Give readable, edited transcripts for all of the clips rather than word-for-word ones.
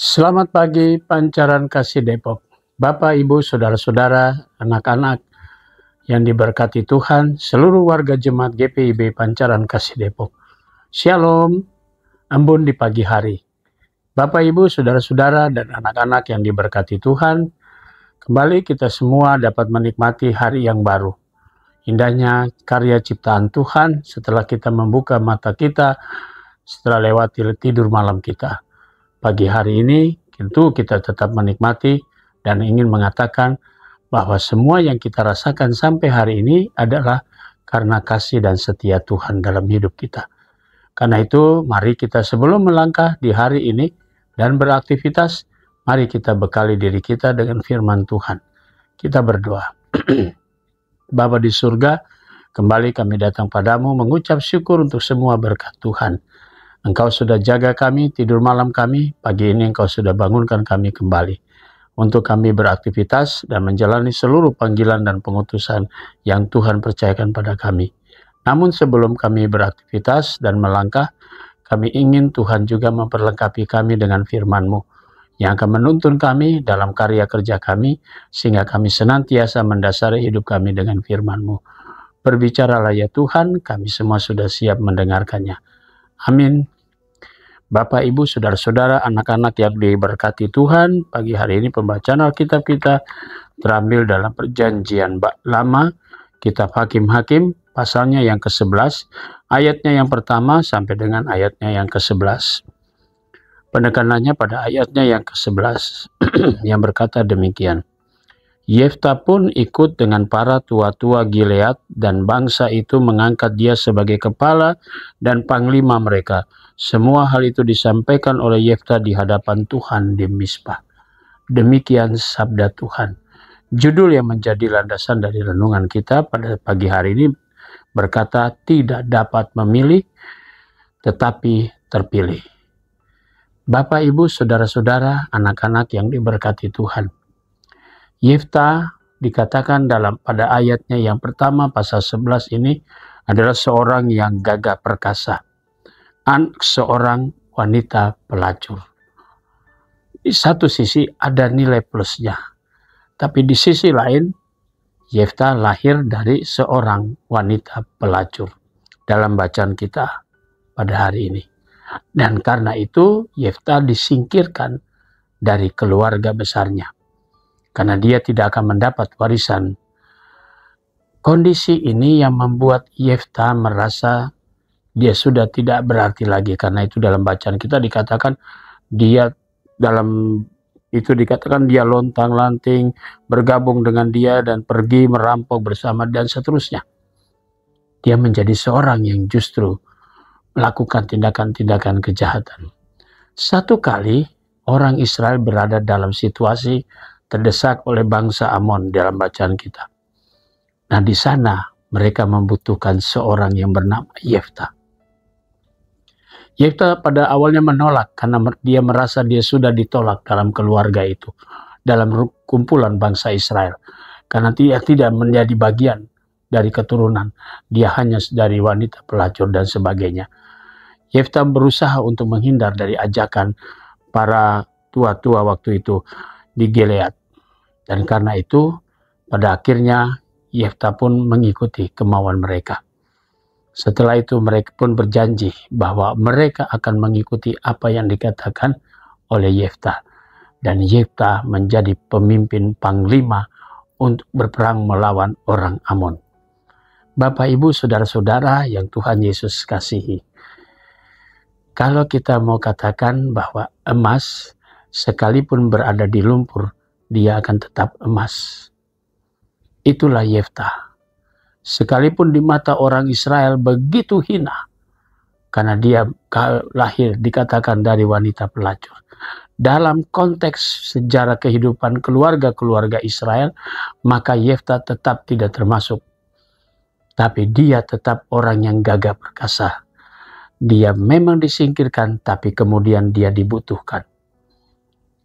Selamat pagi Pancaran Kasih Depok. Bapak, Ibu, Saudara-saudara, anak-anak yang diberkati Tuhan, seluruh warga jemaat GPIB Pancaran Kasih Depok. Shalom, embun di pagi hari. Bapak, Ibu, Saudara-saudara, dan anak-anak yang diberkati Tuhan, kembali kita semua dapat menikmati hari yang baru. Indahnya karya ciptaan Tuhan setelah kita membuka mata kita, setelah lewati tidur malam kita. Pagi hari ini tentu kita tetap menikmati dan ingin mengatakan bahwa semua yang kita rasakan sampai hari ini adalah karena kasih dan setia Tuhan dalam hidup kita. Karena itu mari kita sebelum melangkah di hari ini dan beraktivitas, mari kita bekali diri kita dengan firman Tuhan. Kita berdoa. Bapa di surga, kembali kami datang padamu mengucap syukur untuk semua berkat Tuhan. Engkau sudah jaga kami, tidur malam kami, pagi ini Engkau sudah bangunkan kami kembali. Untuk kami beraktivitas dan menjalani seluruh panggilan dan pengutusan yang Tuhan percayakan pada kami. Namun sebelum kami beraktivitas dan melangkah, kami ingin Tuhan juga memperlengkapi kami dengan firman-Mu, yang akan menuntun kami dalam karya kerja kami, sehingga kami senantiasa mendasari hidup kami dengan firman-Mu. Berbicaralah ya Tuhan, kami semua sudah siap mendengarkannya. Amin. Bapak, Ibu, Saudara-saudara, anak-anak yang diberkati Tuhan, pagi hari ini pembacaan Alkitab kita terambil dalam Perjanjian Lama, Kitab Hakim-Hakim, pasalnya yang ke-11, ayatnya yang pertama sampai dengan ayatnya yang ke-11. Penekanannya pada ayatnya yang ke-11, yang berkata demikian. Yefta pun ikut dengan para tua-tua Gilead, dan bangsa itu mengangkat dia sebagai kepala dan panglima mereka. Semua hal itu disampaikan oleh Yefta di hadapan Tuhan di Mizpah. Demikian sabda Tuhan. Judul yang menjadi landasan dari renungan kita pada pagi hari ini berkata, tidak dapat memilih, tetapi terpilih. Bapak, Ibu, Saudara-saudara, anak-anak yang diberkati Tuhan. Yefta dikatakan pada ayatnya yang pertama pasal 11 ini adalah seorang yang gagah perkasa, seorang wanita pelacur. Di satu sisi ada nilai plusnya, tapi di sisi lain Yefta lahir dari seorang wanita pelacur dalam bacaan kita pada hari ini. Dan karena itu Yefta disingkirkan dari keluarga besarnya, karena dia tidak akan mendapat warisan. Kondisi ini yang membuat Yefta merasa dia sudah tidak berarti lagi. Karena itu dalam bacaan kita dikatakan dia lontang-lanting bergabung dengan dia dan pergi merampok bersama dan seterusnya. Dia menjadi seorang yang justru melakukan tindakan-tindakan kejahatan. Satu kali orang Israel berada dalam situasi terdesak oleh bangsa Amon dalam bacaan kita. Nah, di sana mereka membutuhkan seorang yang bernama Yefta. Yefta pada awalnya menolak karena dia merasa dia sudah ditolak dalam keluarga itu, dalam kumpulan bangsa Israel. Karena dia tidak menjadi bagian dari keturunan, dia hanya dari wanita pelacur dan sebagainya. Yefta berusaha untuk menghindar dari ajakan para tua-tua waktu itu di Gilead. Dan karena itu, pada akhirnya Yefta pun mengikuti kemauan mereka. Setelah itu mereka pun berjanji bahwa mereka akan mengikuti apa yang dikatakan oleh Yefta. Dan Yefta menjadi pemimpin panglima untuk berperang melawan orang Amon. Bapak, Ibu, Saudara-saudara yang Tuhan Yesus kasihi. Kalau kita mau katakan bahwa emas sekalipun berada di lumpur, dia akan tetap emas. Itulah Yefta. Sekalipun di mata orang Israel begitu hina, karena dia lahir dikatakan dari wanita pelacur. Dalam konteks sejarah kehidupan keluarga-keluarga Israel, maka Yefta tetap tidak termasuk. Tapi dia tetap orang yang gagah perkasa. Dia memang disingkirkan, tapi kemudian dia dibutuhkan.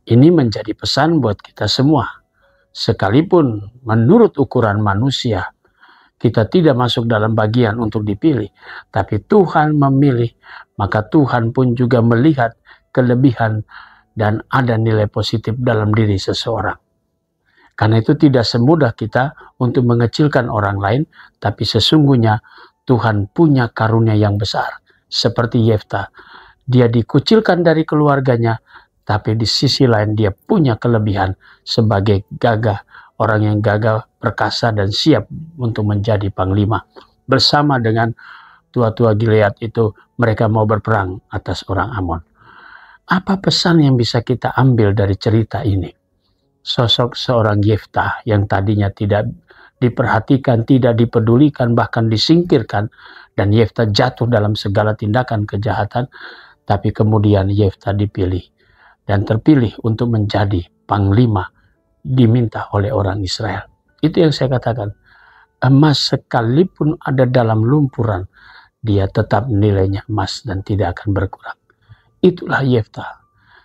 Ini menjadi pesan buat kita semua. Sekalipun menurut ukuran manusia, kita tidak masuk dalam bagian untuk dipilih, tapi Tuhan memilih, maka Tuhan pun juga melihat kelebihan dan ada nilai positif dalam diri seseorang. Karena itu tidak semudah kita untuk mengecilkan orang lain, tapi sesungguhnya Tuhan punya karunia yang besar. Seperti Yefta, dia dikucilkan dari keluarganya, tapi di sisi lain dia punya kelebihan sebagai gagah, orang yang gagah, perkasa, dan siap untuk menjadi panglima. Bersama dengan tua-tua Gilead itu, mereka mau berperang atas orang Amon. Apa pesan yang bisa kita ambil dari cerita ini? Sosok seorang Yefta yang tadinya tidak diperhatikan, tidak dipedulikan, bahkan disingkirkan, dan Yefta jatuh dalam segala tindakan kejahatan, tapi kemudian Yefta dipilih dan terpilih untuk menjadi panglima, diminta oleh orang Israel. Itu yang saya katakan, emas sekalipun ada dalam lumpuran, dia tetap nilainya emas dan tidak akan berkurang. Itulah Yefta.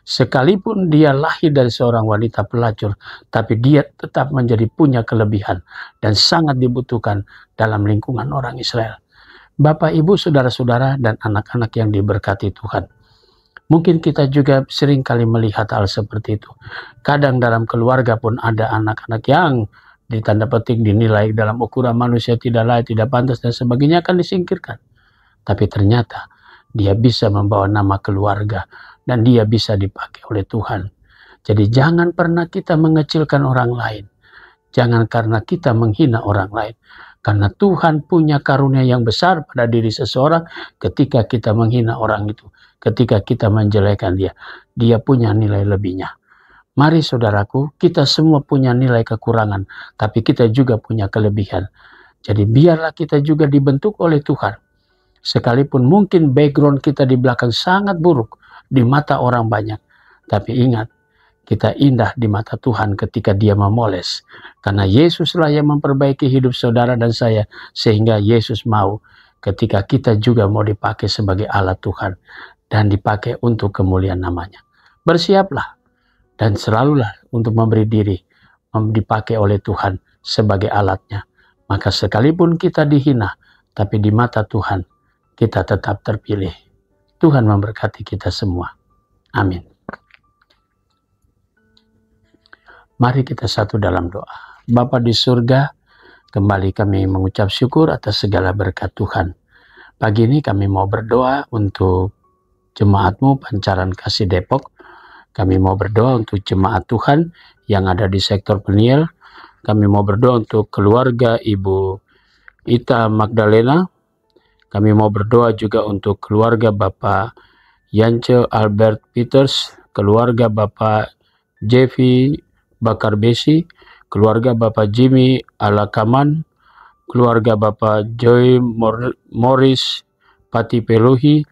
Sekalipun dia lahir dari seorang wanita pelacur, tapi dia tetap menjadi punya kelebihan dan sangat dibutuhkan dalam lingkungan orang Israel. Bapak, Ibu, saudara-saudara, dan anak-anak yang diberkati Tuhan. Mungkin kita juga sering kali melihat hal seperti itu. Kadang dalam keluarga pun ada anak-anak yang ditanda petik dinilai dalam ukuran manusia tidak layak, tidak pantas, dan sebagainya akan disingkirkan. Tapi ternyata dia bisa membawa nama keluarga dan dia bisa dipakai oleh Tuhan. Jadi jangan pernah kita mengecilkan orang lain. Jangan karena kita menghina orang lain. Karena Tuhan punya karunia yang besar pada diri seseorang ketika kita menghina orang itu. Ketika kita menjelekan dia. Dia punya nilai lebihnya. Mari saudaraku, kita semua punya nilai kekurangan. Tapi kita juga punya kelebihan. Jadi biarlah kita juga dibentuk oleh Tuhan. Sekalipun mungkin background kita di belakang sangat buruk di mata orang banyak. Tapi ingat, kita indah di mata Tuhan ketika dia memoles. Karena Yesuslah yang memperbaiki hidup saudara dan saya. Sehingga Yesus mau ketika kita juga mau dipakai sebagai alat Tuhan. Dan dipakai untuk kemuliaan namanya. Bersiaplah. Dan selalulah untuk memberi diri. Dipakai oleh Tuhan sebagai alatnya. Maka sekalipun kita dihina. Tapi di mata Tuhan kita tetap terpilih. Tuhan memberkati kita semua. Amin. Mari kita satu dalam doa. Bapa di surga, kembali kami mengucap syukur atas segala berkat Tuhan. Pagi ini kami mau berdoa untuk jemaat-Mu Pancaran Kasih Depok. Kami mau berdoa untuk jemaat Tuhan yang ada di sektor Peniel. Kami mau berdoa untuk keluarga Ibu Ita Magdalena. Kami mau berdoa juga untuk keluarga Bapak Yance Albert Peters, keluarga Bapak Jeffy Bakar Besi, keluarga Bapak Jimmy Alakaman, keluarga Bapak Joy Morris Pati Peluhi,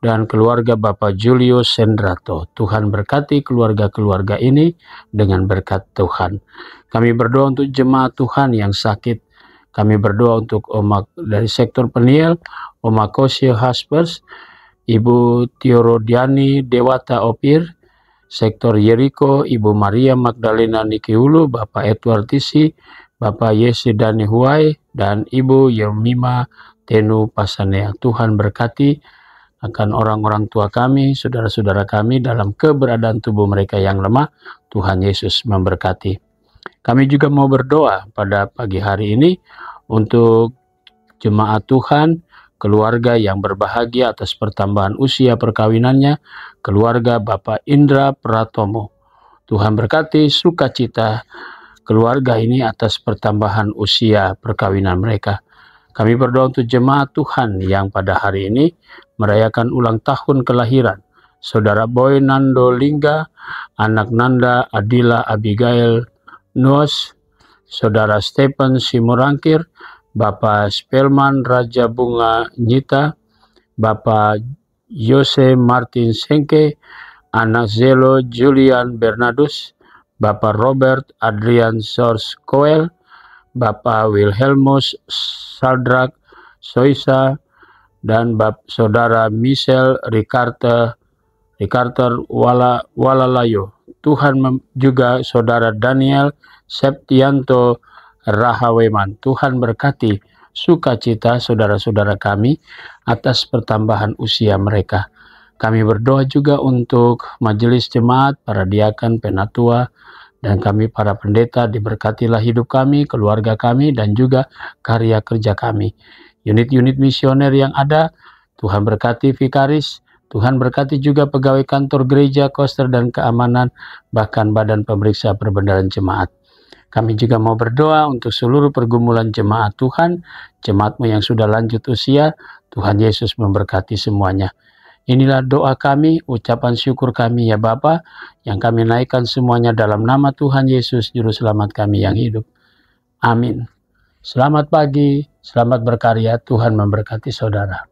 dan keluarga Bapak Julio Sendrato. Tuhan berkati keluarga-keluarga ini dengan berkat Tuhan. Kami berdoa untuk jemaat Tuhan yang sakit. Kami berdoa untuk Oma dari sektor Peniel, Oma Kosio Haspers, Ibu Tiorodiani Dewata Opir, sektor Yeriko, Ibu Maria Magdalena Nikiulu, Bapak Edward Tisi, Bapak Yesi Dani Huai, dan Ibu Yemima Tenu Pasanea. Tuhan berkati akan orang-orang tua kami, saudara-saudara kami dalam keberadaan tubuh mereka yang lemah. Tuhan Yesus memberkati. Kami juga mau berdoa pada pagi hari ini untuk jemaat Tuhan, keluarga yang berbahagia atas pertambahan usia perkawinannya, keluarga Bapak Indra Pratomo. Tuhan berkati sukacita keluarga ini atas pertambahan usia perkawinan mereka. Kami berdoa untuk jemaat Tuhan yang pada hari ini merayakan ulang tahun kelahiran Saudara Boy Nando Lingga, anak Nanda Adila Abigail Nuos, Saudara Stephen Simorangkir, Bapak Spelman Raja Bunga Nyita, Bapak Yose Martin Sengke, anak Zelo Julian Bernardus, Bapak Robert Adrian Sors Koel, Bapak Wilhelmus Saldrak Soisa, dan Saudara Michelle Ricarter Walalayo. Tuhan juga Saudara Daniel Septianto Rahaweman. Tuhan berkati sukacita saudara-saudara kami atas pertambahan usia mereka. Kami berdoa juga untuk majelis jemaat, para diakan, penatua, dan kami para pendeta. Diberkatilah hidup kami, keluarga kami, dan juga karya kerja kami. Unit-unit misioner yang ada, Tuhan berkati vikaris, Tuhan berkati juga pegawai kantor gereja, koster, dan keamanan, bahkan badan pemeriksa perbendaharaan jemaat. Kami juga mau berdoa untuk seluruh pergumulan jemaat Tuhan, jemaatmu yang sudah lanjut usia, Tuhan Yesus memberkati semuanya. Inilah doa kami, ucapan syukur kami ya Bapa, yang kami naikkan semuanya dalam nama Tuhan Yesus, Juru Selamat kami yang hidup. Amin. Selamat pagi, selamat berkarya, Tuhan memberkati saudara.